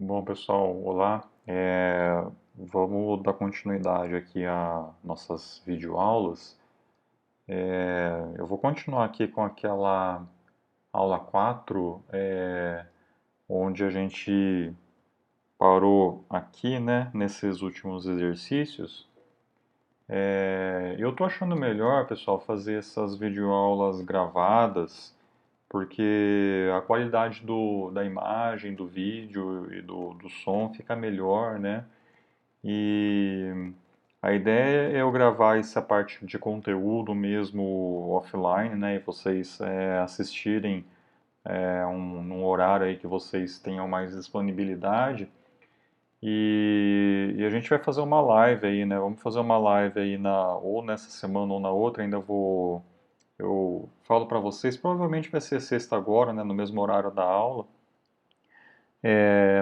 Bom, pessoal, olá. Vamos dar continuidade aqui a nossas videoaulas. Eu vou continuar aqui com aquela aula 4, onde a gente parou aqui, né, nesses últimos exercícios. Eu tô achando melhor, pessoal, fazer essas videoaulas gravadas, porque a qualidade da imagem, do vídeo e do som fica melhor, né? E a ideia é eu gravar essa parte de conteúdo mesmo offline, né? E vocês assistirem num horário aí que vocês tenham mais disponibilidade. E a gente vai fazer uma live aí, né? Vamos fazer uma live aí ou nessa semana ou na outra. Eu falo para vocês, provavelmente vai ser sexta agora, né? No mesmo horário da aula.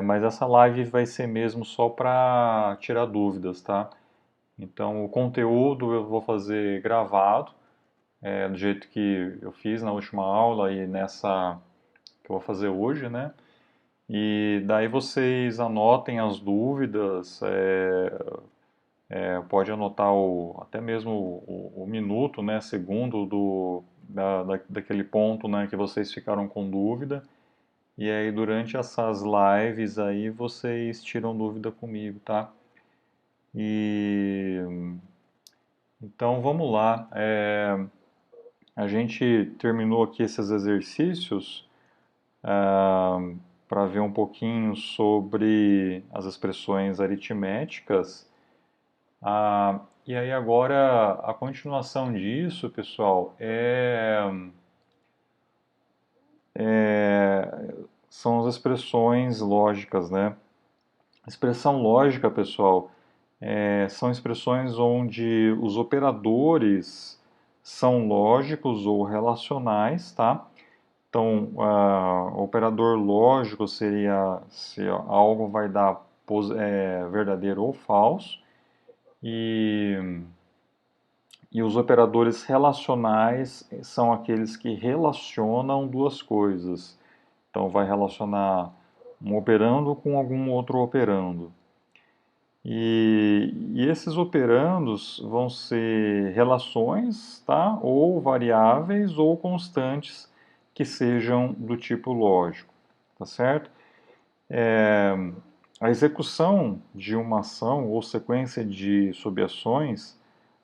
Mas essa live vai ser mesmo só para tirar dúvidas, tá? Então, o conteúdo eu vou fazer gravado, do jeito que eu fiz na última aula e nessa que eu vou fazer hoje, né? E daí vocês anotem as dúvidas, pode anotar até mesmo o minuto, né, segundo daquele ponto, né, que vocês ficaram com dúvida. E aí durante essas lives aí vocês tiram dúvida comigo, tá? E então vamos lá. A gente terminou aqui esses exercícios para ver um pouquinho sobre as expressões aritméticas. E aí agora a continuação disso, pessoal, são as expressões lógicas, né? Expressão lógica, pessoal, são expressões onde os operadores são lógicos ou relacionais, tá? Então, o operador lógico seria se algo vai dar verdadeiro ou falso, e, e os operadores relacionais são aqueles que relacionam duas coisas. Então, vai relacionar um operando com algum outro operando. E esses operandos vão ser relações, tá? Ou variáveis ou constantes que sejam do tipo lógico, tá certo? A execução de uma ação ou sequência de subações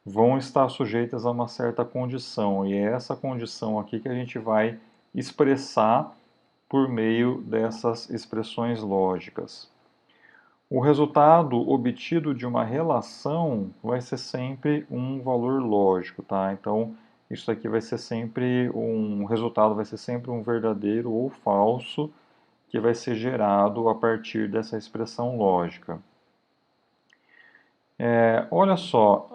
vão estar sujeitas a uma certa condição, e é essa condição aqui que a gente vai expressar por meio dessas expressões lógicas. O resultado obtido de uma relação vai ser sempre um valor lógico, tá? Então, isso aqui vai ser sempre um resultado, vai ser sempre um verdadeiro ou falso que vai ser gerado a partir dessa expressão lógica. Olha só,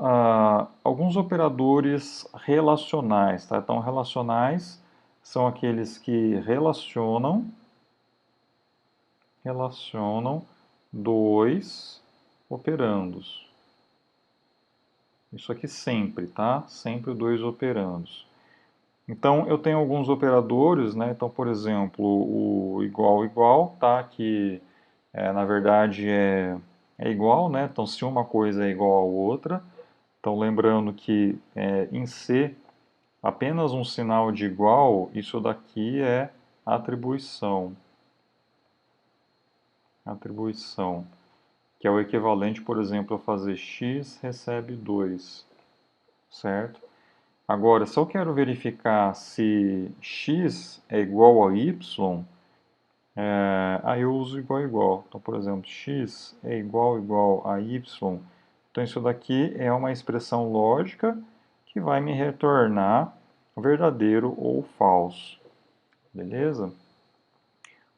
alguns operadores relacionais, tá? Então, relacionais são aqueles que relacionam dois operandos. Isso aqui sempre, tá? Sempre dois operandos. Então, eu tenho alguns operadores, né? Então, por exemplo, o igual igual, tá? Que na verdade é igual, né? Então, se uma coisa é igual a outra. Então, lembrando que em C, apenas um sinal de igual, isso daqui é atribuição. Atribuição, que é o equivalente, por exemplo, a fazer x recebe 2, certo? Agora, se eu quero verificar se x é igual a y, aí eu uso igual igual. Então, por exemplo, x é igual a y. Então, isso daqui é uma expressão lógica que vai me retornar verdadeiro ou falso. Beleza?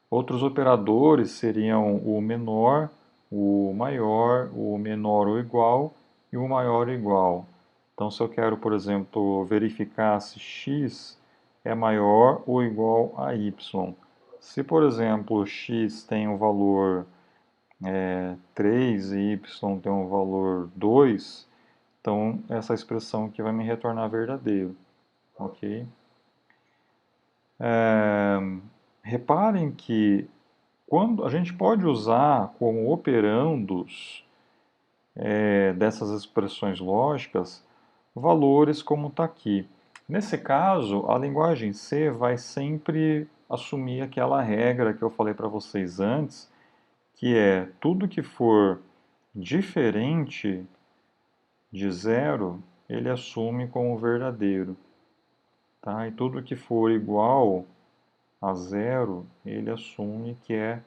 Outros operadores seriam o menor, o maior, o menor ou igual e o maior ou igual. Então, se eu quero, por exemplo, verificar se x é maior ou igual a y. Se, por exemplo, x tem um valor 3 e y tem um valor 2, então essa expressão aqui vai me retornar verdadeiro. Ok? Reparem que quando a gente pode usar como operandos dessas expressões lógicas valores como está aqui. Nesse caso, a linguagem C vai sempre assumir aquela regra que eu falei para vocês antes, que é tudo que for diferente de zero, ele assume como verdadeiro, tá? E tudo que for igual a zero, ele assume que é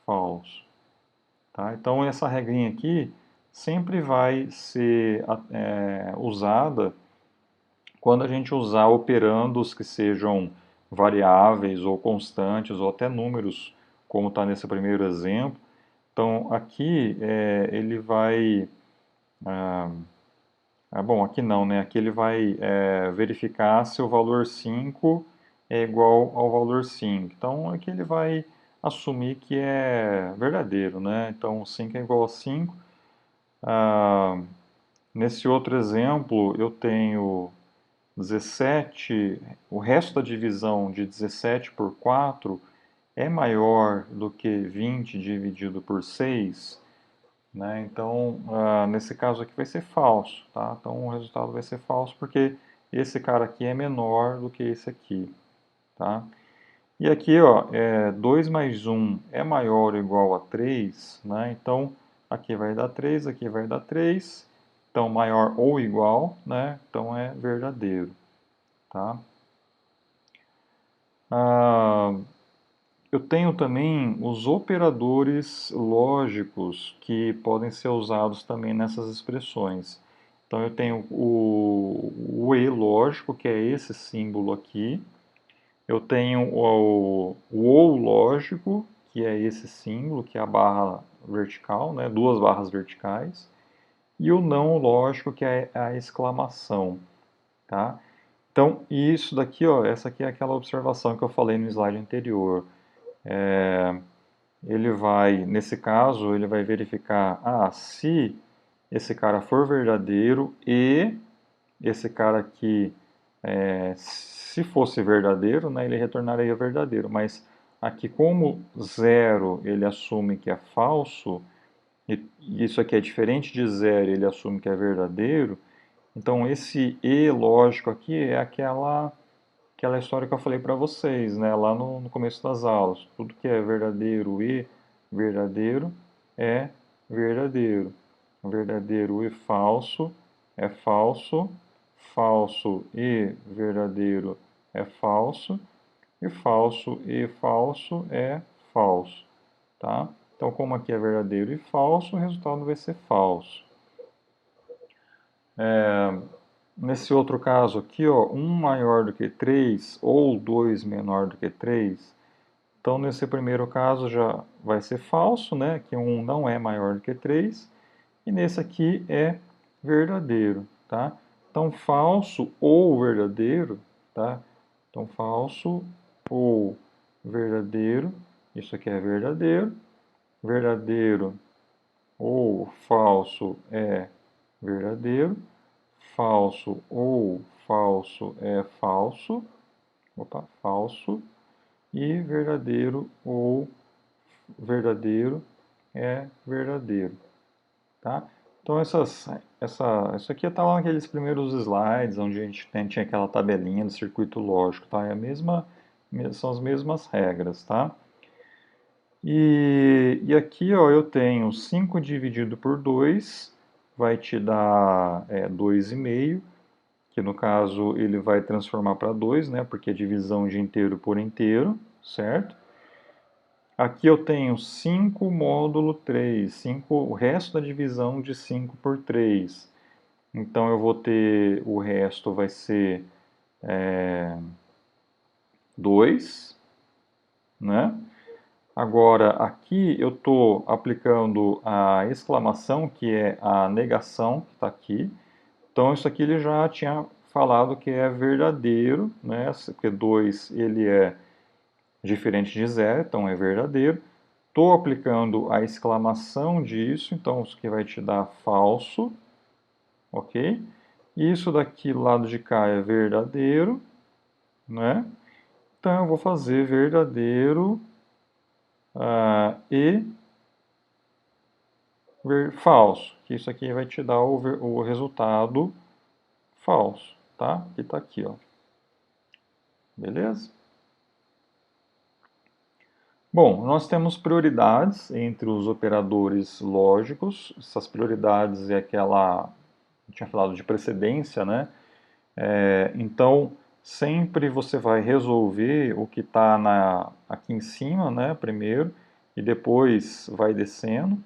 falso, tá? Então essa regrinha aqui sempre vai ser usada quando a gente usar operandos que sejam variáveis ou constantes ou até números, como está nesse primeiro exemplo. Então aqui ele vai bom, aqui não, né? Aqui ele vai verificar se o valor 5 é igual ao valor 5. Então aqui ele vai assumir que é verdadeiro, né? Então 5 é igual a 5. Ah, nesse outro exemplo eu tenho 17, o resto da divisão de 17 por 4 é maior do que 20 dividido por 6. Né? Então, nesse caso aqui vai ser falso, tá? Então o resultado vai ser falso porque esse cara aqui é menor do que esse aqui, tá? E aqui, ó, 2 mais 1 é maior ou igual a 3, né? Então, aqui vai dar 3, aqui vai dar 3. Então, maior ou igual, né? Então, é verdadeiro, tá? Ah, eu tenho também os operadores lógicos que podem ser usados também nessas expressões. Então eu tenho o E lógico, que é esse símbolo aqui. Eu tenho o OU lógico, que é esse símbolo, que é a barra vertical, né? Duas barras verticais. E o não lógico, que é a exclamação, tá? Então, isso daqui, ó, essa aqui é aquela observação que eu falei no slide anterior. Ele vai, nesse caso, ele vai verificar, se esse cara for verdadeiro e esse cara aqui, se fosse verdadeiro, né, ele retornaria verdadeiro. Mas aqui, como zero ele assume que é falso, e isso aqui é diferente de zero, ele assume que é verdadeiro, então esse E lógico aqui é aquela história que eu falei para vocês, né, lá no começo das aulas. Tudo que é verdadeiro e verdadeiro é verdadeiro. Verdadeiro e falso é falso. Falso e verdadeiro é falso. E falso é falso, tá? Então, como aqui é verdadeiro e falso, o resultado vai ser falso. Nesse outro caso aqui, ó, 1 maior do que 3 ou 2 menor do que 3. Então, nesse primeiro caso já vai ser falso, né? Que 1 não é maior do que 3. E nesse aqui é verdadeiro, tá? Então, falso ou verdadeiro, tá? Então, falso ou verdadeiro, isso aqui é verdadeiro. Verdadeiro ou falso é verdadeiro. Falso ou falso é falso. Opa, falso. E verdadeiro ou verdadeiro é verdadeiro, tá? Então isso aqui está lá naqueles primeiros slides onde a gente tinha aquela tabelinha do circuito lógico, tá? São as mesmas regras, tá? E aqui, ó, eu tenho 5 dividido por 2 vai te dar 2,5, que no caso ele vai transformar para 2, né? Porque é divisão de inteiro por inteiro, certo? Aqui eu tenho 5 módulo 3, 5, o resto da divisão de 5 por 3. Então eu vou ter, o resto vai ser 2, né? Agora aqui eu estou aplicando a exclamação, que é a negação, que está aqui. Então isso aqui ele já tinha falado que é verdadeiro, né? Porque 2 ele é diferente de zero, então é verdadeiro. Estou aplicando a exclamação disso, então isso aqui vai te dar falso, ok? Isso daqui do lado de cá é verdadeiro, né? Então eu vou fazer verdadeiro e falso, que isso aqui vai te dar o resultado falso, tá? Que está aqui, ó. Beleza? Bom, nós temos prioridades entre os operadores lógicos. Essas prioridades é aquela, eu tinha falado de precedência, né? Então, sempre você vai resolver o que está aqui em cima, né? Primeiro, e depois vai descendo,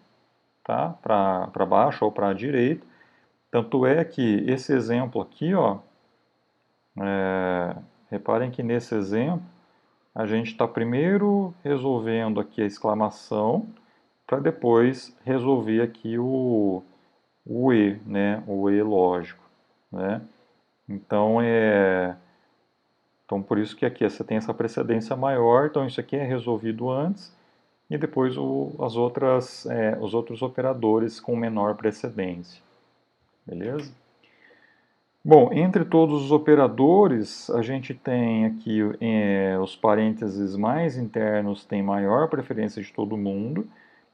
tá? Para baixo ou para a direita. Tanto é que esse exemplo aqui, ó, reparem que nesse exemplo a gente está primeiro resolvendo aqui a exclamação para depois resolver aqui o E, né? O E lógico, né? Então então por isso que aqui você tem essa precedência maior, então isso aqui é resolvido antes e depois os outros operadores com menor precedência, beleza? Bom, entre todos os operadores, a gente tem aqui os parênteses mais internos têm maior preferência de todo mundo,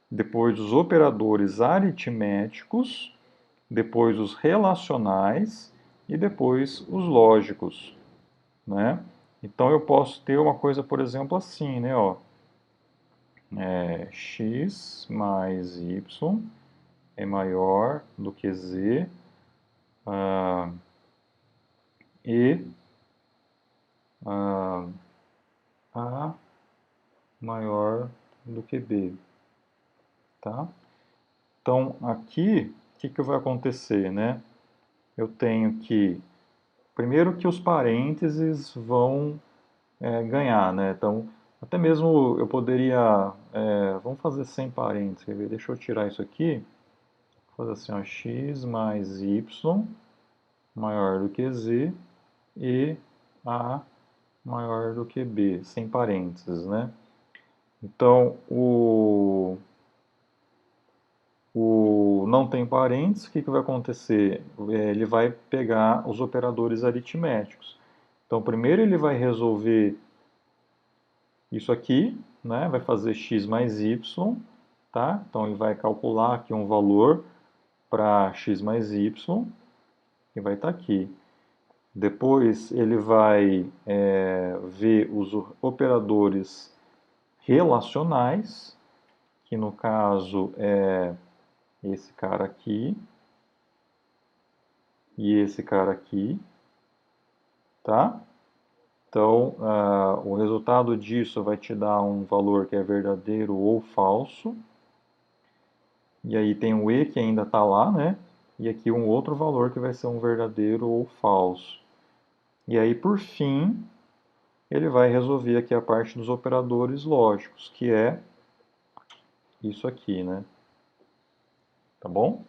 depois os operadores aritméticos, depois os relacionais e depois os lógicos, né? Então eu posso ter uma coisa, por exemplo, assim, né? Ó, x mais y é maior do que z e a maior do que b, tá? Então aqui, o que vai acontecer, né? Eu tenho que, primeiro que os parênteses vão ganhar, né? Então, até mesmo eu poderia, vamos fazer sem parênteses, quer ver? Deixa eu tirar isso aqui, vou fazer assim, ó, x mais y maior do que z e a maior do que b, sem parênteses, né? Então, o não tem parênteses, o que vai acontecer? Ele vai pegar os operadores aritméticos. Então, primeiro ele vai resolver isso aqui, né? Vai fazer x mais y, tá? Então, ele vai calcular aqui um valor para x mais y, que vai estar aqui. Depois, ele vai ver os operadores relacionais, que no caso é esse cara aqui e esse cara aqui, tá? Então, o resultado disso vai te dar um valor que é verdadeiro ou falso. E aí tem o E que ainda está lá, né? E aqui um outro valor que vai ser um verdadeiro ou falso. E aí, por fim, ele vai resolver aqui a parte dos operadores lógicos, que é isso aqui, né? Tá bom?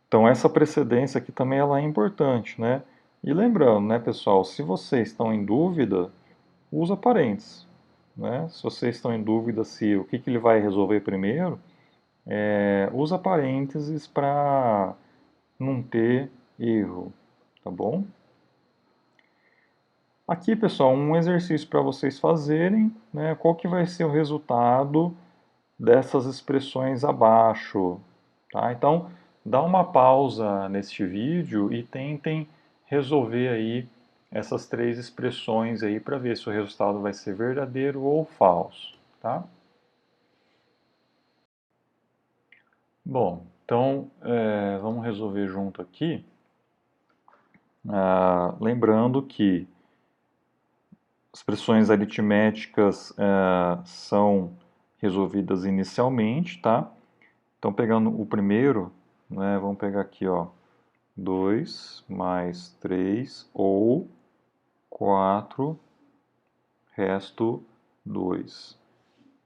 Então essa precedência aqui também ela é importante, né? E lembrando, né, pessoal, se vocês estão em dúvida, usa parênteses, né? Se vocês estão em dúvida se o que ele vai resolver primeiro, usa parênteses para não ter erro, tá bom? Aqui, pessoal, um exercício para vocês fazerem, né? Qual que vai ser o resultado dessas expressões abaixo, tá? Então, dá uma pausa neste vídeo e tentem resolver aí essas três expressões aí para ver se o resultado vai ser verdadeiro ou falso, tá? Bom, então vamos resolver junto aqui. Lembrando que expressões aritméticas são resolvidas inicialmente, tá? Então, pegando o primeiro, né, vamos pegar aqui, ó, 2 mais 3 ou 4 resto 2,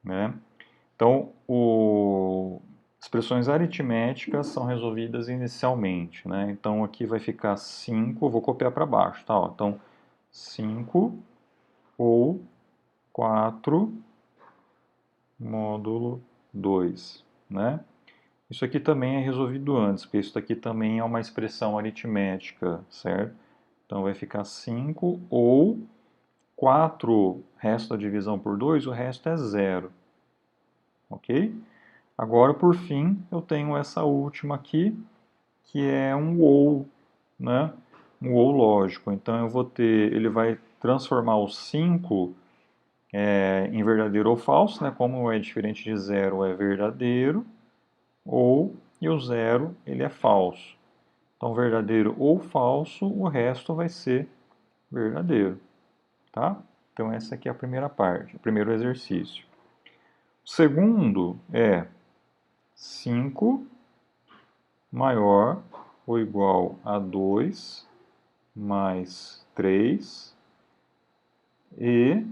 né? Então, expressões aritméticas são resolvidas inicialmente, né? Então, aqui vai ficar 5, vou copiar para baixo, tá? Ó, então, 5 ou 4 módulo 2, né? Isso aqui também é resolvido antes, porque isso aqui também é uma expressão aritmética, certo? Então vai ficar 5 ou 4 resto da divisão por 2, o resto é zero. ok? Agora, por fim, eu tenho essa última aqui, que é um ou, né? Um ou lógico. Então, eu vou ter, ele vai transformar o 5 em verdadeiro ou falso, né? Como é diferente de zero, é verdadeiro, ou, e o zero, ele é falso. Então, verdadeiro ou falso, o resto vai ser verdadeiro, tá? Então, essa aqui é a primeira parte, o primeiro exercício. O segundo é 5 maior ou igual a 2 mais 3 e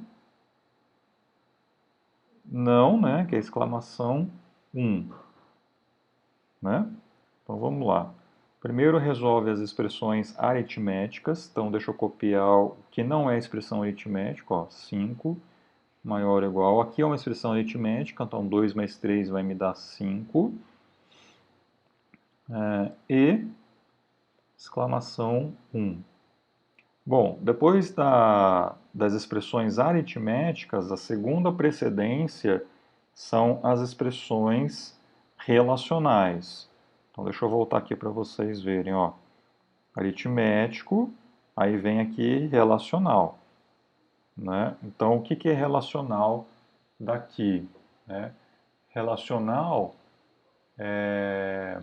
não, né, que é exclamação 1, né? Então vamos lá. Primeiro resolve as expressões aritméticas. Então deixa eu copiar o que não é expressão aritmética, ó, 5 maior ou igual. Aqui é uma expressão aritmética, então 2 mais 3 vai me dar 5. E exclamação 1. Bom, depois das expressões aritméticas, a segunda precedência são as expressões relacionais. Então, deixa eu voltar aqui para vocês verem, ó. Aritmético, aí vem aqui relacional, né? Então, o que que é relacional daqui, né? Relacional é...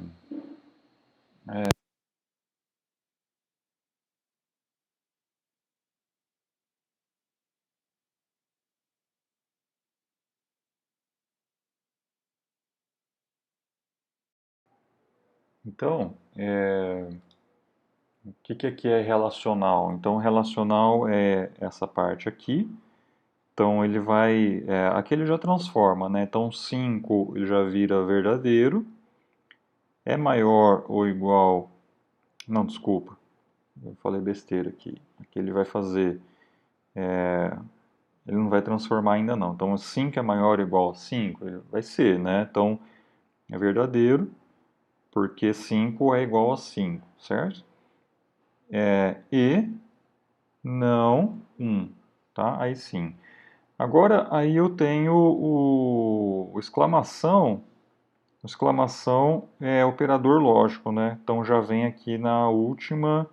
Então, o que que aqui é relacional? Então, relacional é essa parte aqui. Então, ele vai... aqui ele já transforma, né? Então, 5 ele já vira verdadeiro. É maior ou igual... Não, desculpa. Eu falei besteira aqui. Aqui ele vai fazer... Ele não vai transformar ainda não. Então, 5 é maior ou igual a 5? Ele vai ser, né? Então, é verdadeiro, porque 5 é igual a 5, certo? E não 1, tá? Aí sim. Agora, aí eu tenho o exclamação. O exclamação é operador lógico, né? Então já vem aqui na última,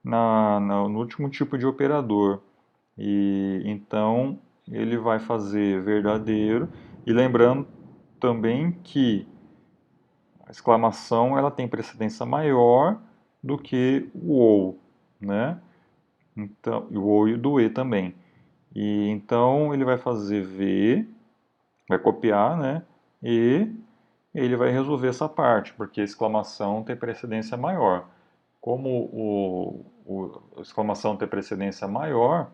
no último tipo de operador. E então ele vai fazer verdadeiro. E lembrando também que a exclamação ela tem precedência maior do que o ou, né? Então, o ou e o do e também. E então ele vai fazer V, vai copiar, né? E ele vai resolver essa parte, porque a exclamação tem precedência maior. Como a exclamação tem precedência maior,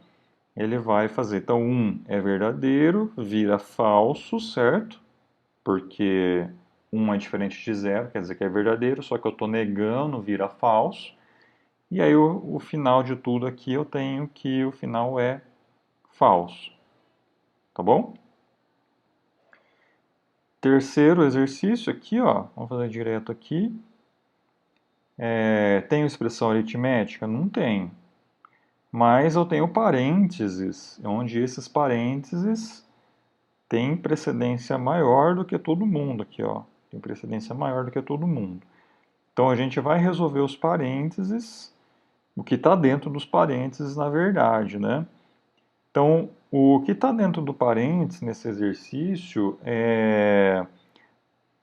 ele vai fazer. Então, um é verdadeiro, vira falso, certo? Porque um é diferente de zero, quer dizer que é verdadeiro, só que eu estou negando, vira falso. E aí o final de tudo aqui eu tenho que o final é falso. Tá bom? Terceiro exercício aqui, ó, vamos fazer direto aqui. Tenho expressão aritmética? Não tem. Mas eu tenho parênteses, onde esses parênteses têm precedência maior do que todo mundo aqui, ó. Tem precedência maior do que todo mundo. Então a gente vai resolver os parênteses, o que está dentro dos parênteses, na verdade, né? Então, o que está dentro do parênteses nesse exercício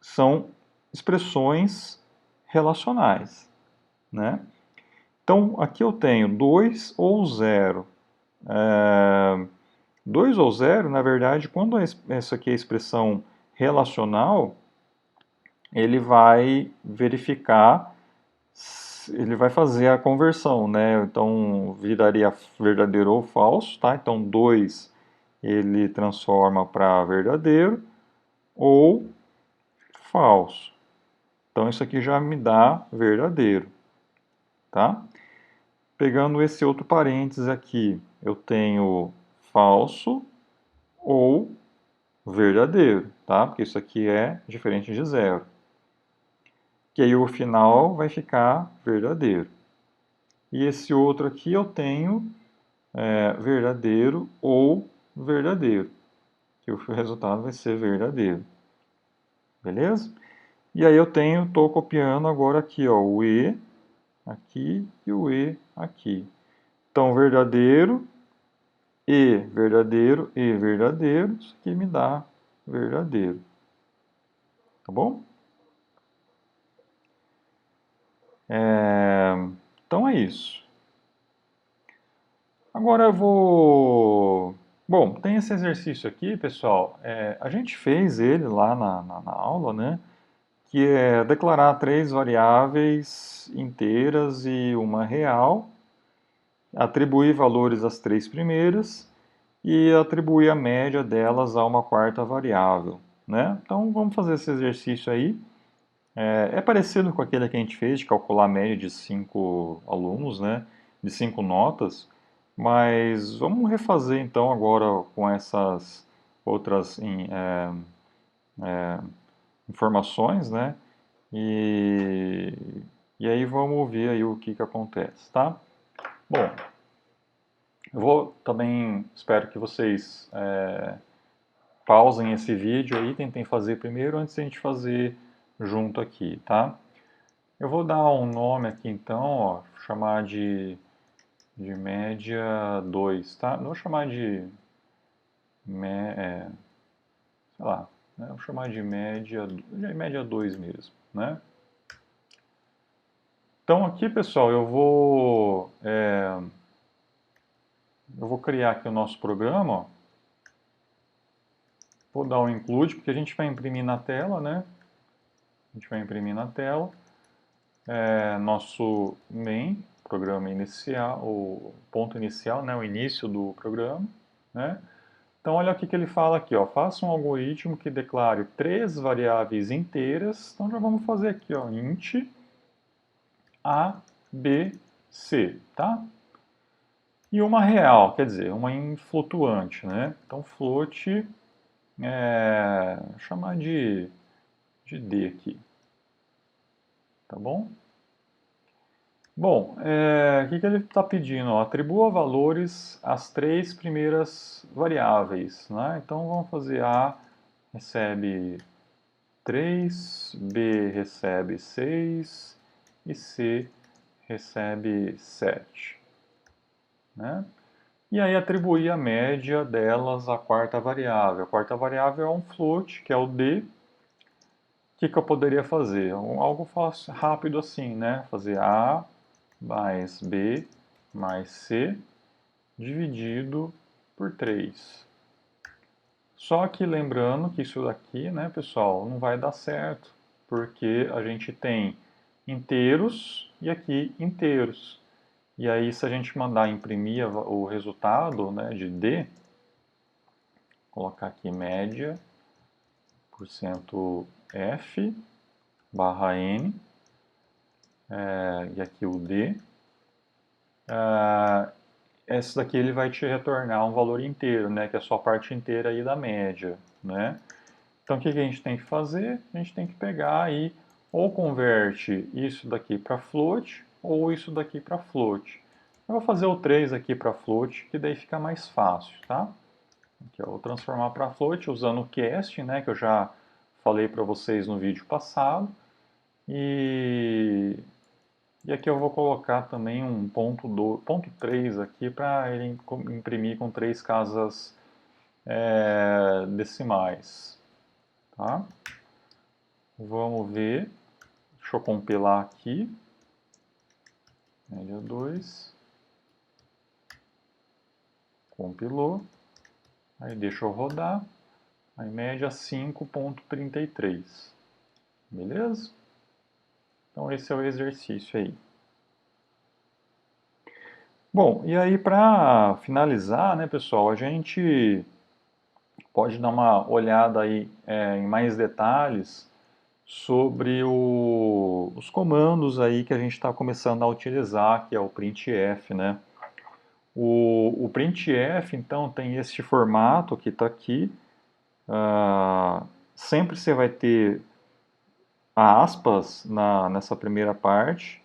são expressões relacionais, né? Então, aqui eu tenho 2 ou 0. 2 ou 0, na verdade, quando essa aqui é a expressão relacional, ele vai verificar, ele vai fazer a conversão, né? Então, viraria verdadeiro ou falso, tá? Então, 2 ele transforma para verdadeiro ou falso. Então, isso aqui já me dá verdadeiro, tá? Pegando esse outro parênteses aqui, eu tenho falso ou verdadeiro, tá? Porque isso aqui é diferente de zero. Que aí o final vai ficar verdadeiro. E esse outro aqui eu tenho verdadeiro ou verdadeiro, que o resultado vai ser verdadeiro. beleza? E aí eu estou copiando agora aqui, ó, o E aqui e o E aqui. Então, verdadeiro, E verdadeiro, isso aqui me dá verdadeiro, tá bom? Então é isso. Agora eu vou... Bom, tem esse exercício aqui, pessoal. A gente fez ele lá na aula, né? Que é declarar três variáveis inteiras e uma real, atribuir valores às três primeiras e atribuir a média delas a uma quarta variável, né? Então vamos fazer esse exercício aí. É parecido com aquele que a gente fez de calcular a média de 5 alunos, né? De 5 notas, mas vamos refazer então agora com essas outras informações, né? E, e aí vamos ver aí o que acontece, tá? Bom, eu vou também, espero que vocês pausem esse vídeo aí, tentem fazer primeiro antes de a gente fazer junto aqui, tá? Eu vou dar um nome aqui então, ó, chamar de média 2, tá? Não vou chamar de, sei lá, né? Vou chamar de média 2 mesmo, né? Então aqui, pessoal, eu vou criar aqui o nosso programa, ó. Vou dar um include, porque a gente vai imprimir na tela, né? A gente vai imprimir na tela. Nosso main, programa inicial, o ponto inicial, né? O início do programa, né? Então, olha o que ele fala aqui, ó. Faça um algoritmo que declare três variáveis inteiras. Então, já vamos fazer aqui, ó, int a, b, c, tá? E uma real, quer dizer, uma em flutuante, né? Então, float, chamar de D aqui, tá bom? Bom, o que ele está pedindo? Ó, atribua valores às três primeiras variáveis, né? Então, vamos fazer A recebe 3, B recebe 6 e C recebe 7, né? E aí atribuir a média delas à quarta variável. A quarta variável é um float, que é o D. O que eu poderia fazer? Algo fácil, rápido assim, né? Fazer A mais B mais C dividido por 3. Só que lembrando que isso daqui, né, pessoal, não vai dar certo, porque a gente tem inteiros e aqui inteiros. E aí, se a gente mandar imprimir o resultado, né, de D, colocar aqui média, porcento F, barra N, e aqui o D, esse daqui ele vai te retornar um valor inteiro, né, que é a sua parte inteira aí da média, né? Então, o que a gente tem que fazer? A gente tem que pegar aí, ou converte isso daqui para float, ou isso daqui para float. Eu vou fazer o 3 aqui para float, que daí fica mais fácil, tá? Aqui, eu vou transformar para float usando o cast, né, que eu já falei para vocês no vídeo passado. E aqui eu vou colocar também um ponto 3 aqui para ele imprimir com três casas decimais. Tá? Vamos ver. Deixa eu compilar aqui. Média 2. Compilou. Aí deixa eu rodar. Aí média 5,33. Beleza? Então esse é o exercício aí. Bom, e aí para finalizar, né, pessoal, a gente pode dar uma olhada aí em mais detalhes sobre os comandos aí que a gente está começando a utilizar, que é o printf, né? O printf, então, tem este formato que está aqui. Sempre você vai ter aspas nessa primeira parte,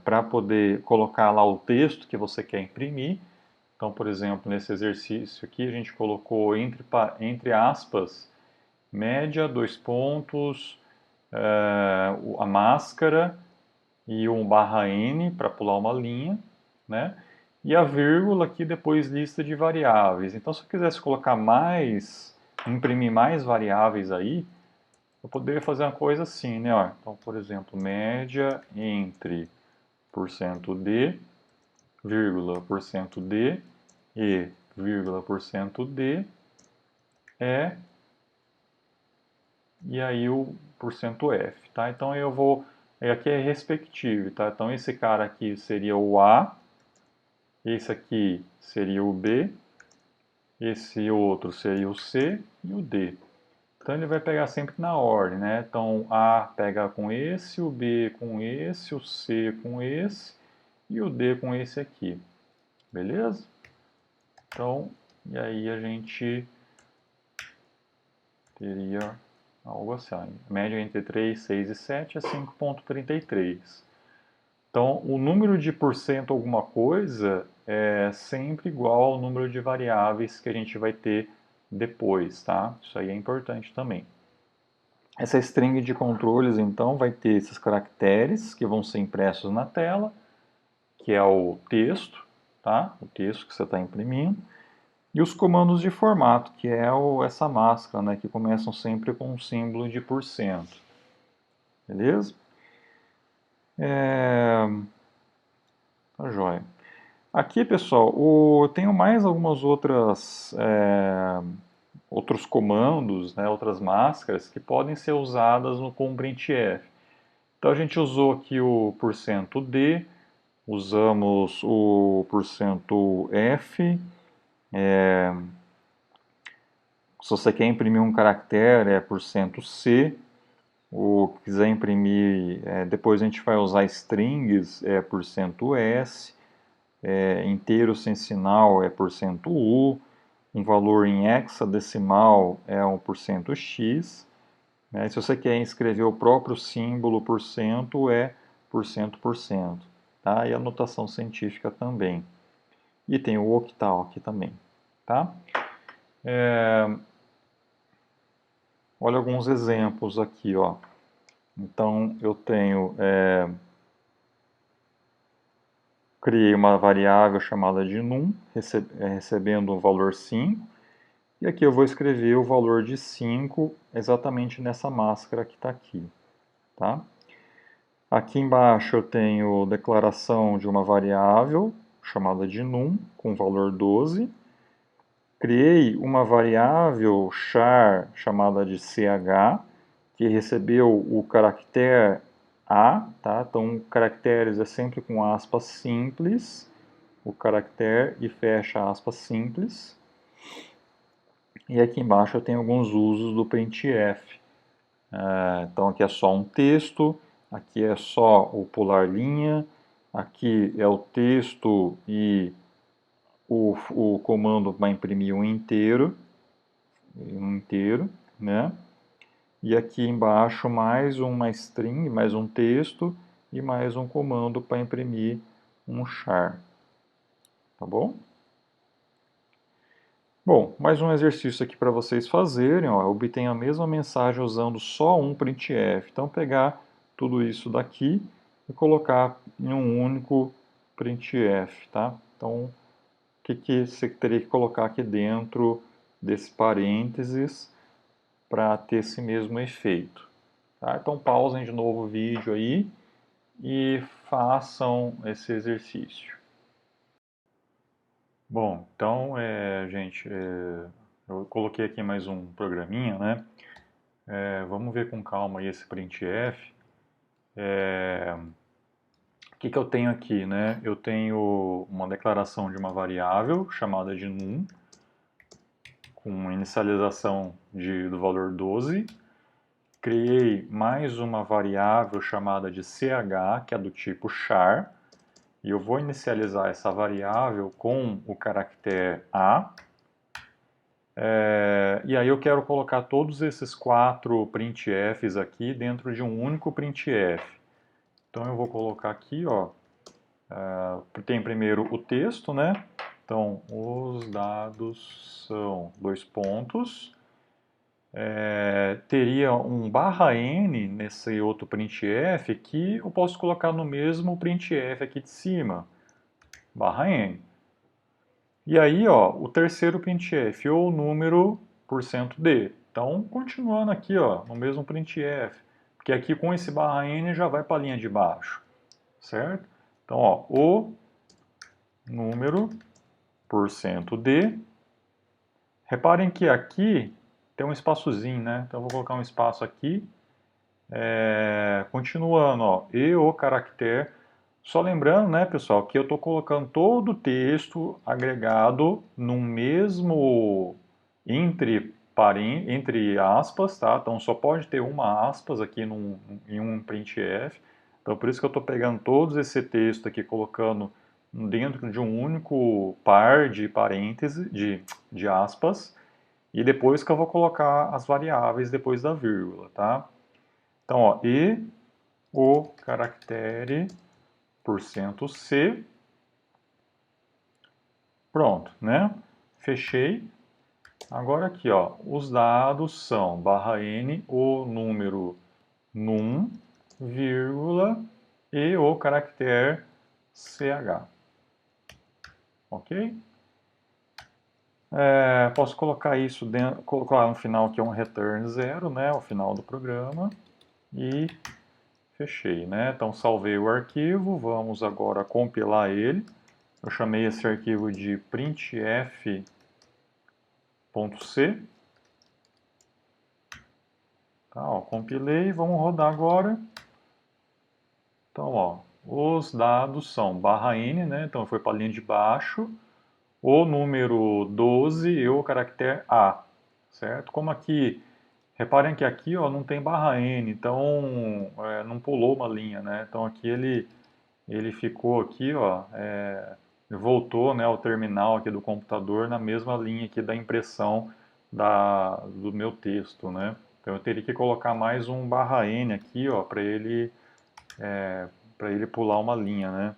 para poder colocar lá o texto que você quer imprimir. Então, por exemplo, nesse exercício aqui, a gente colocou entre aspas média, dois pontos, a máscara e um /n para pular uma linha, né? E a vírgula aqui depois lista de variáveis. Então, se eu quisesse colocar mais, imprimir mais variáveis aí, eu poderia fazer uma coisa assim, né? Ó, então, por exemplo, média entre %d, vírgula, %d e vírgula, %d é, e aí o %f, tá? Então eu vou, aqui é respectivo, tá? Então esse cara aqui seria o A, esse aqui seria o B, esse outro seria o C e o D. Então ele vai pegar sempre na ordem, né? Então A pega com esse, o B com esse, o C com esse e o D com esse aqui. Beleza? Então, e aí a gente teria algo assim. A média entre 3, 6 e 7 é 5,33. Então, o número de porcento alguma coisa é sempre igual ao número de variáveis que a gente vai ter depois, tá? Isso aí é importante também. Essa string de controles, então, vai ter esses caracteres que vão ser impressos na tela, que é o texto, tá? O texto que você está imprimindo. E os comandos de formato, que é essa máscara, né? Que começam sempre com um símbolo de %. Beleza? Tá joia. Aqui, pessoal, eu tenho mais algumas outros comandos, né, outras máscaras que podem ser usadas com printf. Então a gente usou aqui o %d, usamos o %f. Se você quer imprimir um caractere é %c. Ou quiser imprimir, depois a gente vai usar strings, é %s. Inteiro sem sinal é %u, um valor em hexadecimal é um %x, né? Se você quer escrever o próprio símbolo %, é %%, tá? E a notação científica também. E tem o octal aqui também, tá? Olha alguns exemplos aqui, ó. Então, eu tenho... criei uma variável chamada de num, recebendo o valor 5. E aqui eu vou escrever o valor de 5 exatamente nessa máscara que está aqui. Tá? Aqui embaixo eu tenho declaração de uma variável chamada de num, com valor 12. Criei uma variável char chamada de ch, que recebeu o caractere a, tá? Então, caracteres é sempre com aspas simples, o caractere e fecha aspas simples. E aqui embaixo eu tenho alguns usos do printf. Então aqui é só um texto, aqui é só o pular linha, aqui é o texto e o comando para imprimir um inteiro, né? E aqui embaixo mais uma string, mais um texto e mais um comando para imprimir um char. Tá bom? Bom, mais um exercício aqui para vocês fazerem. Ó, obtém a mesma mensagem usando só um printf. Então, pegar tudo isso daqui e colocar em um único printf. Tá? Então, o que você teria que colocar aqui dentro desse parênteses para ter esse mesmo efeito? Tá? Então, pausem de novo o vídeo aí e façam esse exercício. Bom, então, gente, eu coloquei aqui mais um programinha, né? Vamos ver com calma aí esse printf. O que eu tenho aqui, né? Eu tenho uma declaração de uma variável chamada de num, com inicialização do valor 12. Criei mais uma variável chamada de ch, que é do tipo char. E eu vou inicializar essa variável com o caractere a. E aí eu quero colocar todos esses 4 printfs aqui dentro de um único printf. Então eu vou colocar aqui, ó, tem primeiro o texto, né? Então, os dados são 2 pontos, teria um barra N nesse outro printf que eu posso colocar no mesmo printf aqui de cima, barra N. E aí, ó, o terceiro printf, ou número %d. Então, continuando aqui, ó, no mesmo printf, porque aqui com esse barra N já vai para a linha de baixo, certo? Então, ó, o número %d. Reparem que aqui tem um espaçozinho, né? Então, eu vou colocar um espaço aqui. Continuando, ó, e o caractere. Só lembrando, né, pessoal, que eu estou colocando todo o texto agregado no mesmo entre aspas, tá? Então só pode ter uma aspas aqui em um printf. Então por isso que eu estou pegando todo esse texto aqui, colocando dentro de um único par de parênteses, de aspas, e depois que eu vou colocar as variáveis depois da vírgula, tá? Então, ó, e o caractere %c. Pronto, né? Fechei. Agora aqui, ó, os dados são barra N, o número num, vírgula, e o caractere CH. Ok? Posso colocar isso dentro, colocar no final aqui um return 0, né? O final do programa. E fechei, né? Então salvei o arquivo, vamos agora compilar ele. Eu chamei esse arquivo de printf.c. Tá, ó, compilei, vamos rodar agora. Então, ó, os dados são barra N, né? Então foi para a linha de baixo. O número 12 e o caractere A, certo? Como aqui, reparem que aqui, ó, não tem barra N, então não pulou uma linha, né? Então aqui ele ficou aqui, ó, voltou, né, ao terminal aqui do computador na mesma linha aqui da impressão do meu texto, né? Então eu teria que colocar mais um barra N aqui, ó, para ele pular uma linha, né?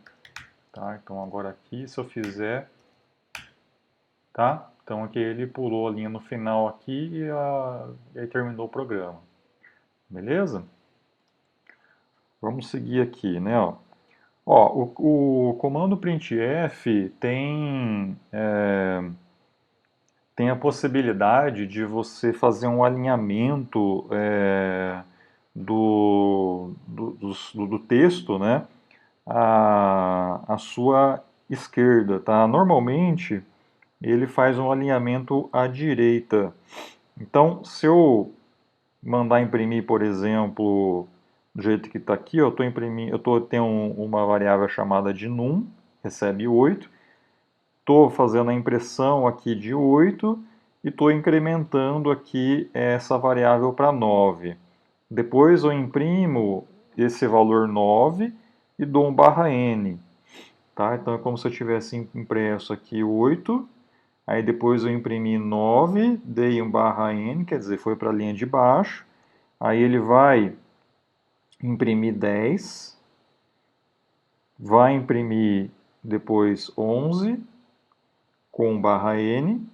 Tá? Então agora aqui, se eu fizer, tá? Então aqui ele pulou a linha no final aqui e aí terminou o programa. Beleza? Vamos seguir aqui, né? Ó, o comando printf tem a possibilidade de você fazer um alinhamento do texto, né, à sua esquerda, tá? Normalmente ele faz um alinhamento à direita. Então, se eu mandar imprimir, por exemplo, do jeito que está aqui, ó, tenho uma variável chamada de num, recebe 8. Estou fazendo a impressão aqui de 8 e estou incrementando aqui essa variável para 9. Depois eu imprimo esse valor 9 e dou um barra N. Tá? Então é como se eu tivesse impresso aqui 8, aí depois eu imprimi 9, dei um barra N, quer dizer, foi para a linha de baixo. Aí ele vai imprimir 10, vai imprimir depois 11 com barra N,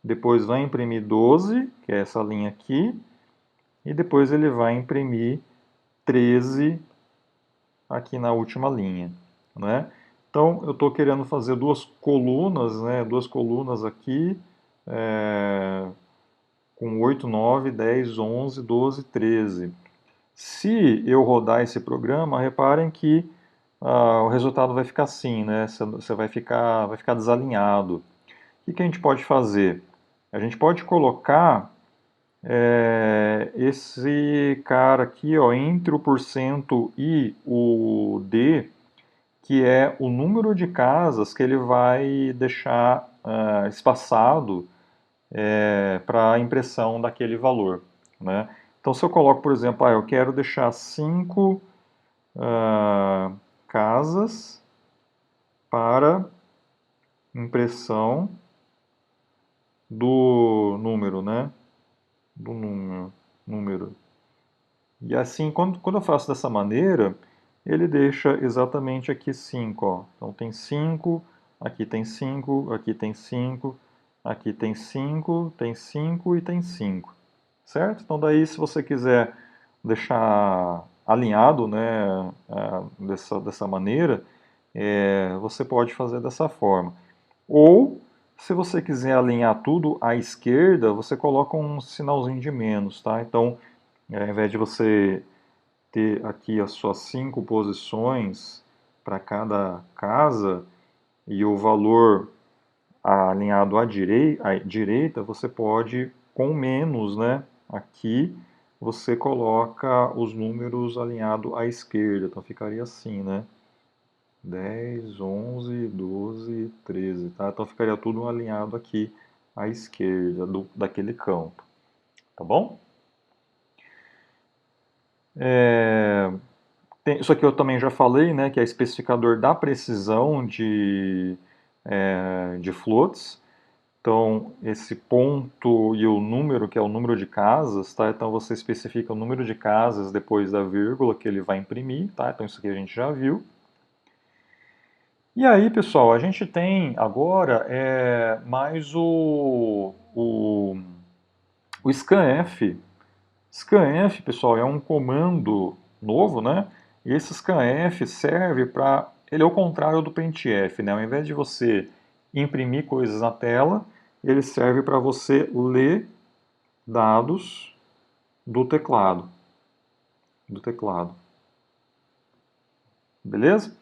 depois vai imprimir 12, que é essa linha aqui, e depois ele vai imprimir 13 aqui na última linha, né? Então eu estou querendo fazer duas colunas, né? Duas colunas aqui, com 8, 9, 10, 11, 12, 13. Se eu rodar esse programa, reparem que o resultado vai ficar assim, né? Você vai ficar desalinhado. O que a gente pode fazer? A gente pode colocar esse cara aqui, ó, entre o % e o D, que é o número de casas que ele vai deixar espaçado para a impressão daquele valor, né? Então, se eu coloco, por exemplo, eu quero deixar 5 casas para impressão do número, né? Do número. E assim, quando eu faço dessa maneira, ele deixa exatamente aqui 5, ó. Então tem 5, aqui tem 5, aqui tem 5, aqui tem 5, tem 5 e tem 5, certo? Então daí se você quiser deixar alinhado, né, dessa maneira, você pode fazer dessa forma. Ou, se você quiser alinhar tudo à esquerda, você coloca um sinalzinho de menos, tá? Então, ao invés de você ter aqui as suas 5 posições para cada casa e o valor alinhado à direita, você pode, com menos, né? Aqui você coloca os números alinhados à esquerda, então ficaria assim, né? 10, 11, 12, 13, tá? Então ficaria tudo alinhado aqui à esquerda daquele campo, tá bom? Isso aqui eu também já falei, né, que é especificador da precisão de floats. Então, esse ponto e o número, que é o número de casas, tá? Então você especifica o número de casas depois da vírgula que ele vai imprimir, tá? Então isso aqui a gente já viu. E aí, pessoal, a gente tem agora mais o scanf. Scanf, pessoal, é um comando novo, né? E esse scanf serve para... Ele é o contrário do printf, né? Ao invés de você imprimir coisas na tela, ele serve para você ler dados do teclado. Beleza?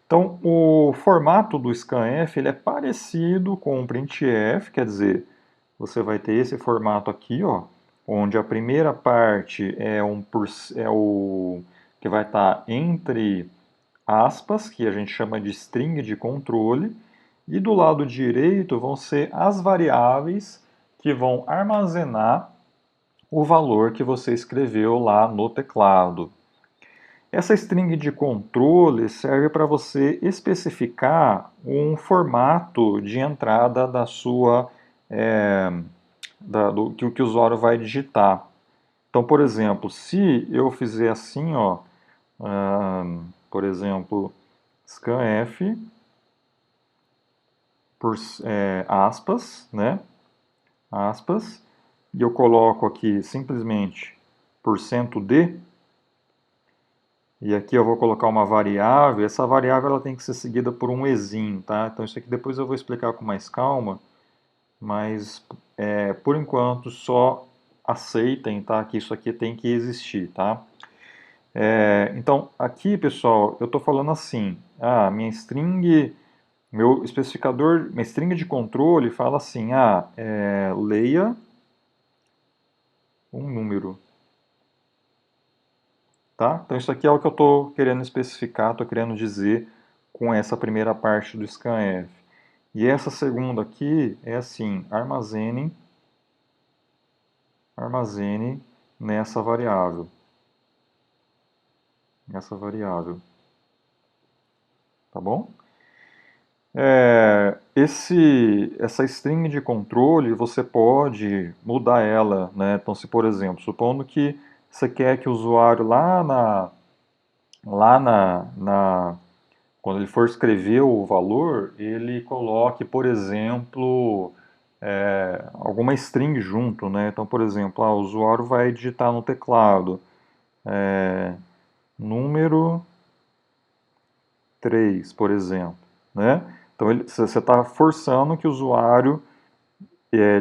Então, o formato do scanf ele é parecido com o printf, quer dizer, você vai ter esse formato aqui, ó, onde a primeira parte é o que vai estar entre aspas, que a gente chama de string de controle, e do lado direito vão ser as variáveis que vão armazenar o valor que você escreveu lá no teclado. Essa string de controle serve para você especificar um formato de entrada da sua é, do que o usuário vai digitar. Então, por exemplo, se eu fizer assim, ó, por exemplo, scanf por aspas, né? Aspas, e eu coloco aqui simplesmente %d, e aqui eu vou colocar uma variável, essa variável ela tem que ser seguida por um ezinho, tá? Então isso aqui depois eu vou explicar com mais calma, mas por enquanto só aceitem, tá? Que isso aqui tem que existir, tá? Então aqui, pessoal, eu estou falando assim, minha string, meu especificador, minha string de controle fala assim, leia um número. Tá? Então isso aqui é o que eu estou querendo especificar, estou querendo dizer com essa primeira parte do scanf. E essa segunda aqui é assim, armazene nessa variável. Tá bom? Essa string de controle, você pode mudar ela, né? Então, se por exemplo, supondo que você quer que o usuário lá quando ele for escrever o valor, ele coloque, por exemplo, alguma string junto, né? Então, por exemplo, o usuário vai digitar no teclado número 3, por exemplo, né? Então, você está forçando que o usuário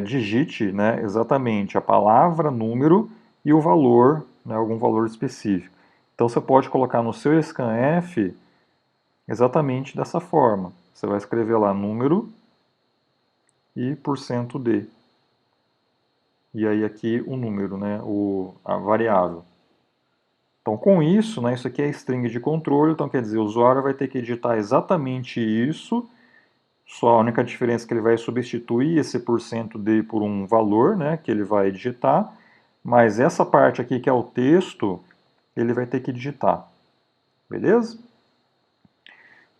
digite, né, exatamente a palavra, número e o valor, né, algum valor específico. Então, você pode colocar no seu scanf exatamente dessa forma. Você vai escrever lá número e %d. E aí aqui o número, né, a variável. Então com isso, né, isso aqui é string de controle, então quer dizer, o usuário vai ter que digitar exatamente isso, só a única diferença é que ele vai substituir esse %d por um valor, né, que ele vai digitar, mas essa parte aqui que é o texto, ele vai ter que digitar. Beleza?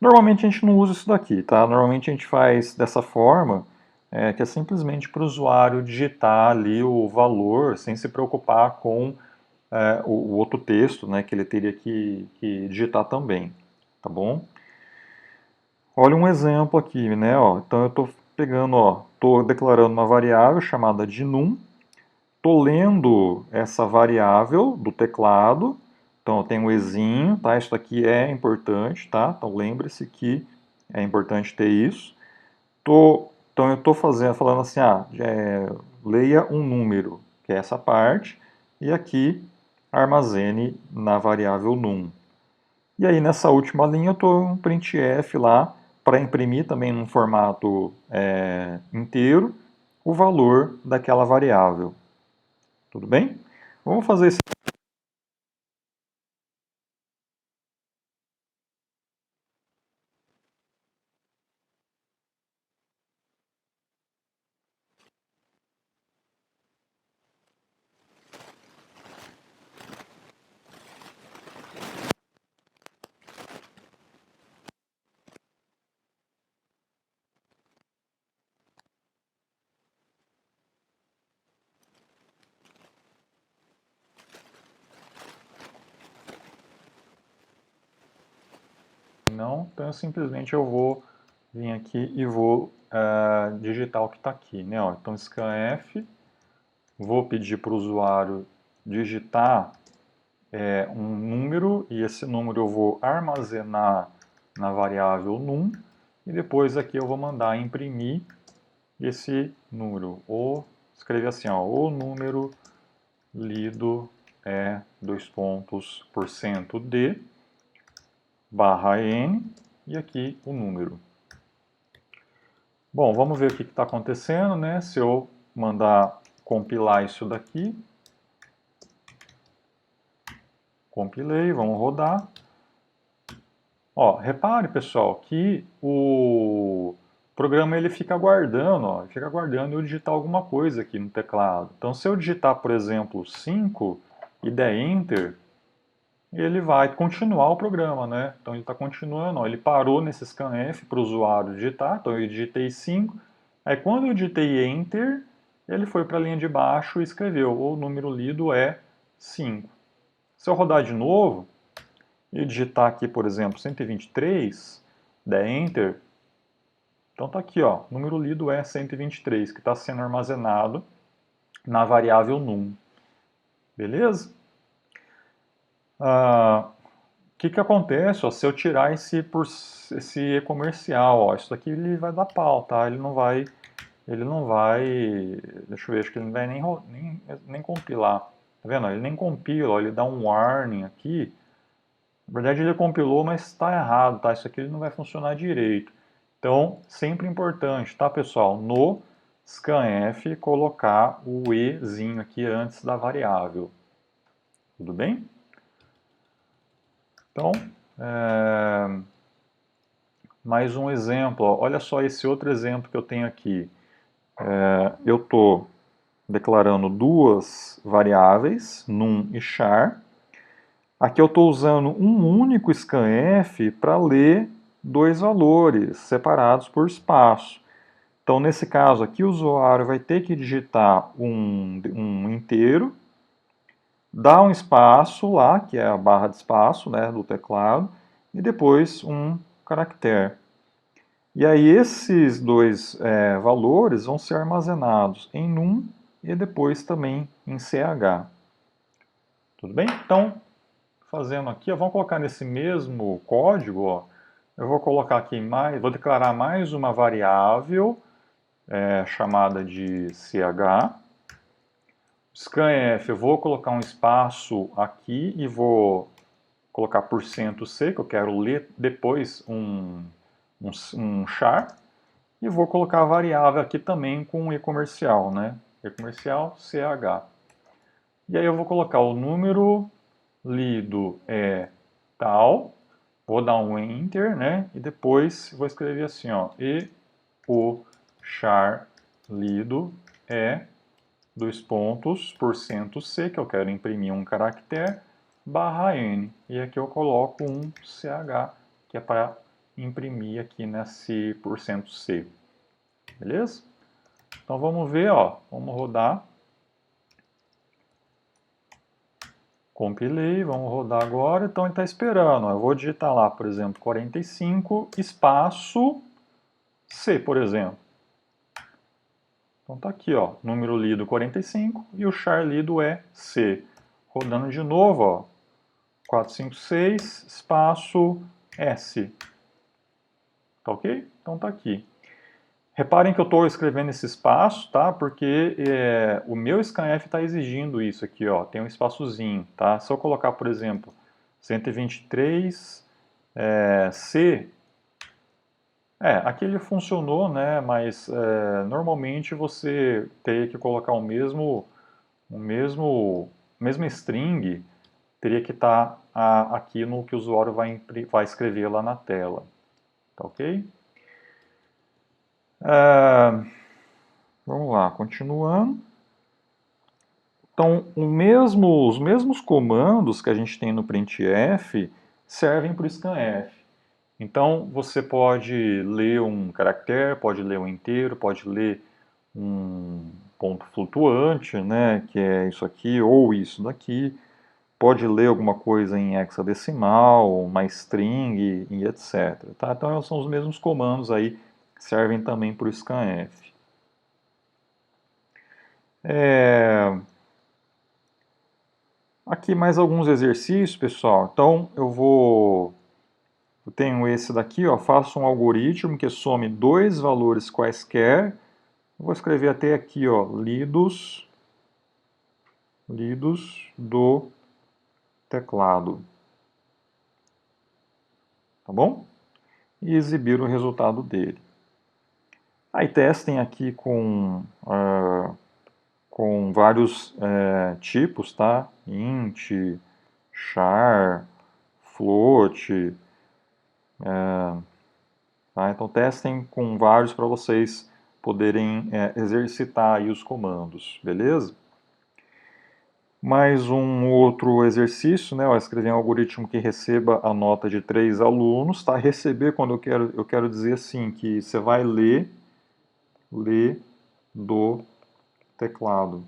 Normalmente a gente não usa isso daqui, tá? Normalmente a gente faz dessa forma, que é simplesmente para o usuário digitar ali o valor sem se preocupar com o outro texto, né, que ele teria que digitar também, tá bom? Olha um exemplo aqui, né? Ó, então eu estou pegando, estou declarando uma variável chamada de num, estou lendo essa variável do teclado, então eu tenho um ezinho, tá? Isso aqui é importante, tá? Então lembre-se que é importante ter isso. Então eu estou falando assim, leia um número, que é essa parte, e aqui armazene na variável num. E aí nessa última linha eu estou um printf lá para imprimir também num formato inteiro o valor daquela variável. Tudo bem? Vamos fazer esse. Não, então simplesmente eu vou vir aqui e vou digitar o que está aqui, né? Ó, então scanf, vou pedir para o usuário digitar um número e esse número eu vou armazenar na variável num e depois aqui eu vou mandar imprimir esse número, ou escrever assim, ó, o número lido é %d barra n e aqui o número. Bom, vamos ver o que está acontecendo, né? Se eu mandar compilar isso daqui, compilei, vamos rodar. Ó, repare, pessoal, que o programa ele fica aguardando, ó, fica aguardando eu digitar alguma coisa aqui no teclado. Então, se eu digitar, por exemplo, 5 e der Enter, ele vai continuar o programa, né? Então, ele está continuando, ó, ele parou nesse scanf para o usuário digitar, então eu digitei 5, aí quando eu digitei Enter, ele foi para a linha de baixo e escreveu, o número lido é 5. Se eu rodar de novo, e digitar aqui, por exemplo, 123, der Enter, então está aqui, ó, o número lido é 123, que está sendo armazenado na variável num. Beleza? Que acontece, ó, se eu tirar esse e-comercial, ó, isso daqui ele vai dar pau, tá? Ele não vai, deixa eu ver, acho que ele não vai nem compilar. Tá vendo? Ele nem compila, ó, ele dá um warning aqui. Na verdade ele compilou, mas está errado, tá? Isso aqui ele não vai funcionar direito. Então, sempre importante, tá, pessoal? No scanf, colocar o ezinho aqui antes da variável. Tudo bem? Então, mais um exemplo. Ó. Olha só esse outro exemplo que eu tenho aqui. Eu estou declarando duas variáveis, num e char. Aqui eu estou usando um único scanf para ler dois valores separados por espaço. Então, nesse caso aqui, o usuário vai ter que digitar um inteiro, dar um espaço lá, que é a barra de espaço, né, do teclado, e depois um caractere. E aí esses dois valores vão ser armazenados em num e depois também em ch. Tudo bem? Então, fazendo aqui, ó, vamos colocar nesse mesmo código, ó, eu vou colocar aqui vou declarar mais uma variável chamada de ch. Scanf, eu vou colocar um espaço aqui e vou colocar %c, que eu quero ler depois um char. E vou colocar a variável aqui também com e-comercial, né? E-comercial ch. E aí eu vou colocar o número lido é tal, vou dar um enter, né? E depois vou escrever assim, ó, e o char lido é dois pontos, %c, que eu quero imprimir um caractere, barra n. E aqui eu coloco um ch, que é para imprimir aqui nesse %c. Beleza? Então vamos ver, ó, vamos rodar. Compilei, vamos rodar agora. Então ele está esperando. Ó. Eu vou digitar lá, por exemplo, 45, espaço C, por exemplo. Então tá aqui, ó, número lido 45 e o char lido é C. Rodando de novo, ó, 456, espaço S. Tá ok? Então tá aqui. Reparem que eu estou escrevendo esse espaço, tá? Porque o meu scanf está exigindo isso aqui, ó. Tem um espaçozinho, tá? Se eu colocar, por exemplo, 123 C, aqui ele funcionou, né? Mas normalmente você teria que colocar mesma string, teria que estar aqui no que o usuário vai escrever lá na tela, tá ok? Vamos lá, continuando. Então, os mesmos comandos que a gente tem no printf servem para o scanf. Então, você pode ler um caractere, pode ler um inteiro, pode ler um ponto flutuante, né, que é isso aqui ou isso daqui. Pode ler alguma coisa em hexadecimal, uma string e etc. Tá? Então, são os mesmos comandos aí que servem também para o scanf. Aqui mais alguns exercícios, pessoal. Então, eu tenho esse daqui, ó, faço um algoritmo que some dois valores quaisquer. Eu vou escrever até aqui, ó, lidos do teclado. Tá bom? E exibir o resultado dele. Aí testem aqui com vários tipos, tá? Int, char, float, tá? Então testem com vários para vocês poderem exercitar aí os comandos, beleza? Mais um outro exercício, né? Escrever um algoritmo que receba a nota de 3 alunos, tá? Receber, quando eu quero dizer assim, que você vai ler do teclado,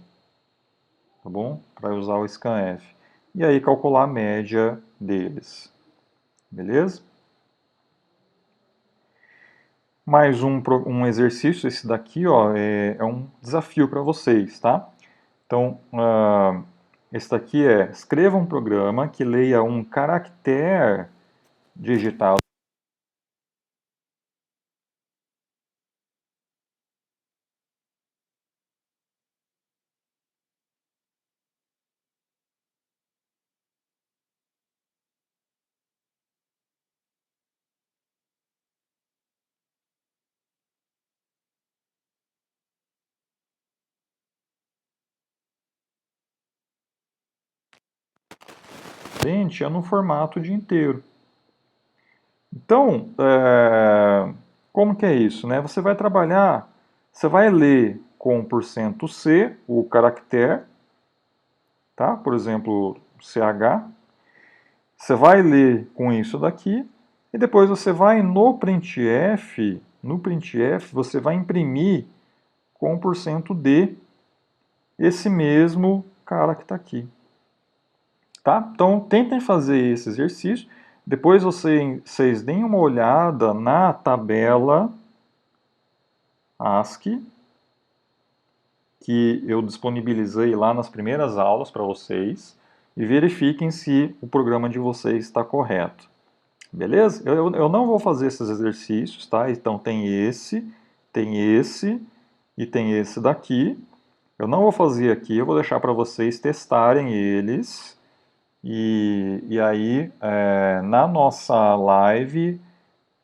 tá bom? Para usar o scanf. E aí calcular a média deles, beleza? Mais um exercício, esse daqui, ó, é um desafio para vocês, tá? Então, esse daqui escreva um programa que leia um caractere digitado é no formato de inteiro. Então, como que é isso, né? Você vai trabalhar, você vai ler com %C o caractere, tá? Por exemplo, CH. Você vai ler com isso daqui e depois você vai no printf você vai imprimir com %D esse mesmo cara que está aqui. Tá? Então tentem fazer esse exercício. Depois vocês deem uma olhada na tabela ASCII que eu disponibilizei lá nas primeiras aulas para vocês e verifiquem se o programa de vocês está correto. Beleza? Eu não vou fazer esses exercícios, tá? Então tem esse e tem esse daqui. Eu não vou fazer aqui, eu vou deixar para vocês testarem eles. E aí, na nossa live,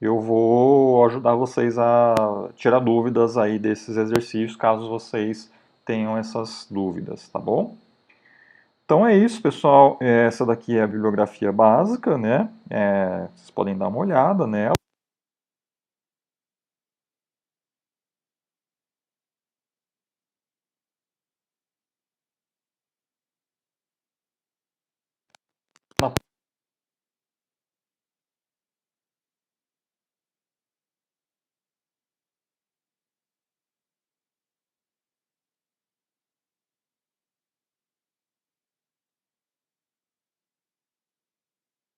eu vou ajudar vocês a tirar dúvidas aí desses exercícios, caso vocês tenham essas dúvidas, tá bom? Então é isso, pessoal. Essa daqui é a bibliografia básica, né? Vocês podem dar uma olhada nela.